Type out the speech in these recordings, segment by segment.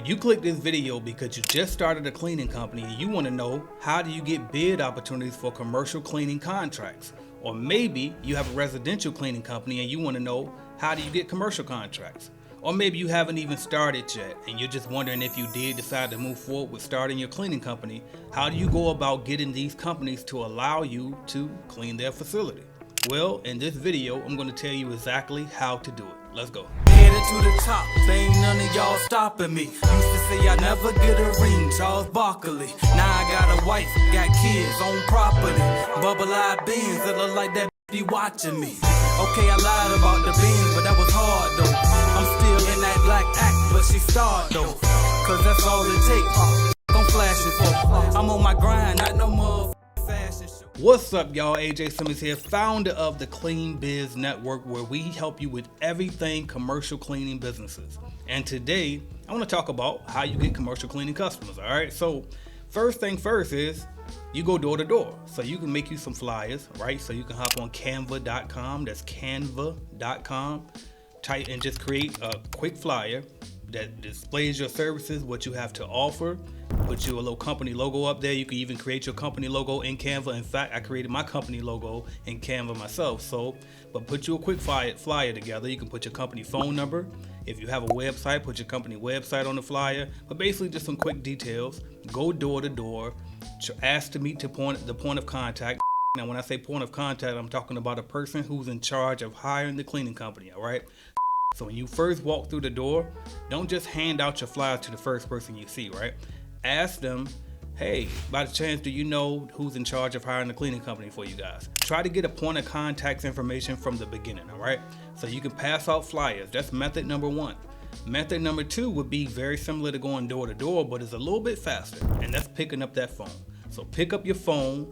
Well, you clicked this video because you just started a cleaning company and you want to know, how do you get bid opportunities for commercial cleaning contracts? Or maybe you have a residential cleaning company and you want to know, how do you get commercial contracts? Or maybe you haven't even started yet and you're just wondering, if you did decide to move forward with starting your cleaning company, how do you go about getting these companies to allow you to clean their facility? Well, in this video, I'm going to tell you exactly how to do it. Let's go. Headed to the top, there ain't none of y'all stopping me. Used to say I never get a ring, Charles Barkley. Now I got a wife, got kids, own property. Bubble-eyed beans that look like that be watching me. Okay, I lied about the beans, but that was hard though. I'm still in that black act, but she starred though. Cause that's all it takes. I'm flashing for. I'm on my grind, not no more fashion show. What's up, y'all? AJ Simmons here, founder of the Clean Biz Network, where we help you with everything commercial cleaning businesses. And today, I want to talk about how you get commercial cleaning customers. All right. So first thing first is you go door to door. So you can make you some flyers, right? So you can hop on canva.com. That's canva.com. Type and just create a quick flyer that displays your services, what you have to offer. Put you a little company logo up there. You can even create your company logo in Canva. In fact, I created my company logo in Canva myself. But put you a quick flyer together. You can put your company phone number. If you have a website, put your company website on the flyer. But basically just some quick details. Go door to door. Ask to meet the point of contact. Now, when I say point of contact, I'm talking about a person who's in charge of hiring the cleaning company, all right? So when you first walk through the door, don't just hand out your flyer to the first person you see, right? Ask them, hey, by the chance, do you know who's in charge of hiring the cleaning company for you guys? Try to get a point of contact information from the beginning, all right? So you can pass out flyers. That's method number one. Method number two would be very similar to going door to door, but it's a little bit faster, and that's picking up that phone. So pick up your phone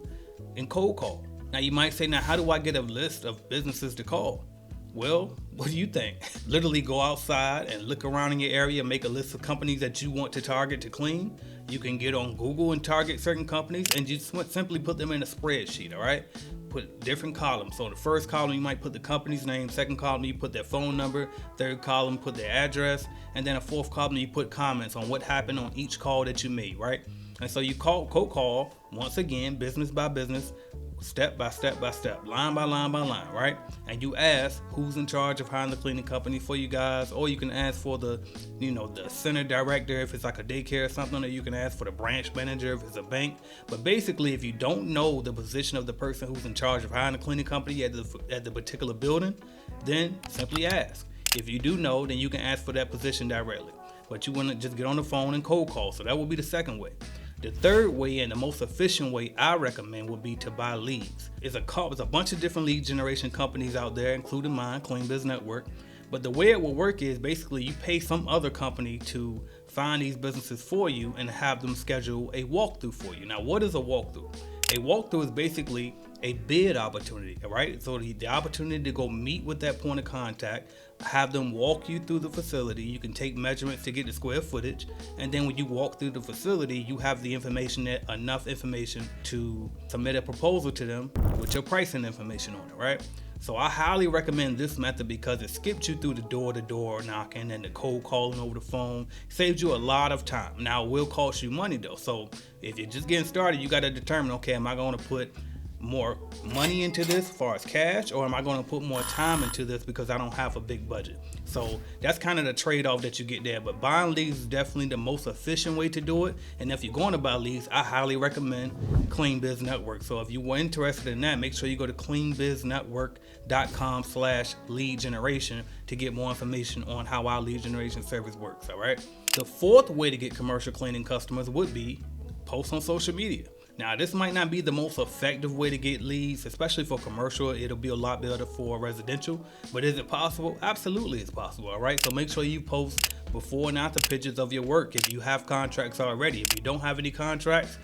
and cold call. Now you might say, now how do I get a list of businesses to call? Well, what do you think? Literally go outside and look around in your area, make a list of companies that you want to target to clean. You can get on Google and target certain companies and just simply put them in a spreadsheet, all right? Put different columns. So the first column, you might put the company's name. Second column, you put their phone number. Third column, put their address. And then a fourth column, you put comments on what happened on each call that you made, right? And so you cold call, once again, business by business, step by step by step, line by line by line, right? And you ask who's in charge of hiring the cleaning company for you guys, or you can ask for the center director if it's like a daycare or something, or you can ask for the branch manager if it's a bank. But basically, if you don't know the position of the person who's in charge of hiring the cleaning company at the particular building, then simply ask. If you do know, then you can ask for that position directly. But you want to just get on the phone and cold call. So that would be the second way. The third way, and the most efficient way I recommend, would be to buy leads. There's a bunch of different lead generation companies out there, including mine, Clean Biz Network. But the way it will work is basically you pay some other company to find these businesses for you and have them schedule a walkthrough for you. Now, what is a walkthrough? A walkthrough is basically a bid opportunity, right? So the opportunity to go meet with that point of contact, have them walk you through the facility. You can take measurements to get the square footage. And then when you walk through the facility, you have the information, enough information to submit a proposal to them with your pricing information on it, right? So I highly recommend this method because it skips you through the door-to-door knocking and the cold calling over the phone. Saves you a lot of time. Now, it will cost you money though. So if you're just getting started, you got to determine, okay, am I going to put more money into this as far as cash, or am I going to put more time into this because I don't have a big budget? So that's kind of the trade-off that you get there. But buying leads is definitely the most efficient way to do it. And if you're going to buy leads, I highly recommend Clean Biz Network. So if you were interested in that, make sure you go to cleanbiznetwork.com/lead generation to get more information on how our lead generation service works. All right. The fourth way to get commercial cleaning customers would be post on social media. Now, this might not be the most effective way to get leads, especially for commercial. It'll be a lot better for residential. But is it possible? Absolutely, it's possible. All right. So make sure you post before and after pictures of your work if you have contracts already. If you don't have any contracts,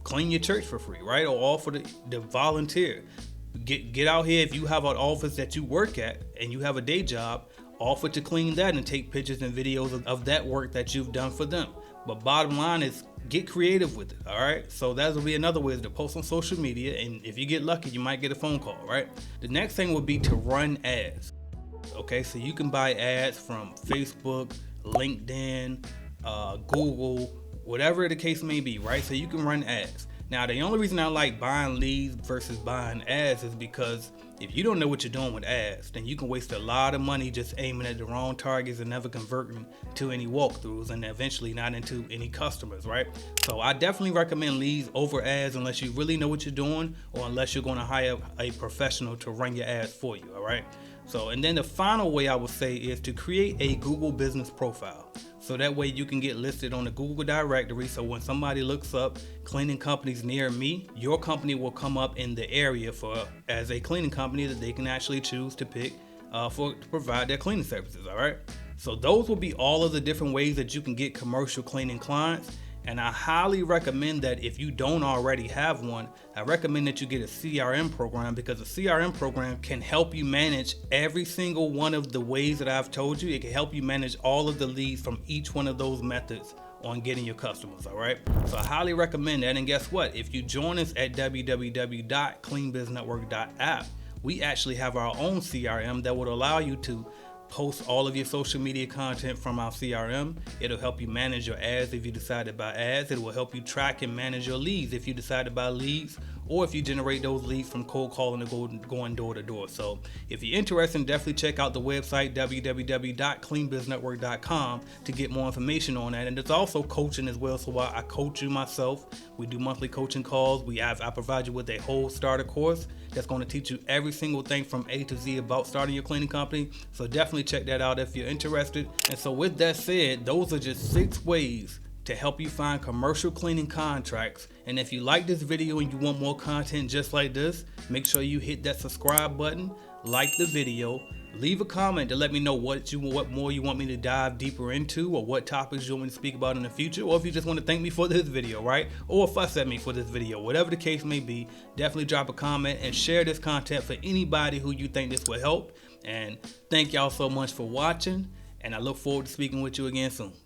clean your church for free, right? Or offer the volunteer. Get out here. If you have an office that you work at and you have a day job, offer to clean that and take pictures and videos of that work that you've done for them. But bottom line is, get creative with it, all right? So that'll be another way, is to post on social media, and if you get lucky, you might get a phone call, right? The next thing would be to run ads. Okay, so you can buy ads from Facebook, LinkedIn, Google, whatever the case may be, right? So you can run ads. Now, the only reason I like buying leads versus buying ads is because if you don't know what you're doing with ads, then you can waste a lot of money just aiming at the wrong targets and never converting to any walkthroughs and eventually not into any customers, right? So I definitely recommend leads over ads unless you really know what you're doing or unless you're going to hire a professional to run your ads for you, all right? So, and then the final way I would say is to create a Google business profile. So that way you can get listed on the Google directory. So when somebody looks up cleaning companies near me, your company will come up in the area as a cleaning company that they can actually choose to pick to provide their cleaning services. All right. So those will be all of the different ways that you can get commercial cleaning clients. And I highly recommend that if you don't already have one, I recommend that you get a CRM program, because a CRM program can help you manage every single one of the ways that I've told you. It can help you manage all of the leads from each one of those methods on getting your customers, all right? So I highly recommend that. And guess what? If you join us at www.cleanbiznetwork.app, we actually have our own CRM that would allow you to post all of your social media content from our CRM. It'll help you manage your ads if you decide to buy ads. It will help you track and manage your leads if you decide to buy leads, or if you generate those leads from cold calling and going door to door. So if you're interested, definitely check out the website www.cleanbiznetwork.com to get more information on that. And there's also coaching as well. So I coach you myself. We do monthly coaching calls. I provide you with a whole starter course that's going to teach you every single thing from A to Z about starting your cleaning company. So definitely check that out if you're interested. And so with that said, those are just 6 ways to help you find commercial cleaning contracts. And if you like this video and you want more content just like this, make sure you hit that subscribe button, like the video, leave a comment to let me know what more you want me to dive deeper into, or what topics you want me to speak about in the future, or if you just want to thank me for this video, right? Or fuss at me for this video, whatever the case may be. Definitely drop a comment and share this content for anybody who you think this will help. And thank y'all so much for watching, and I look forward to speaking with you again soon.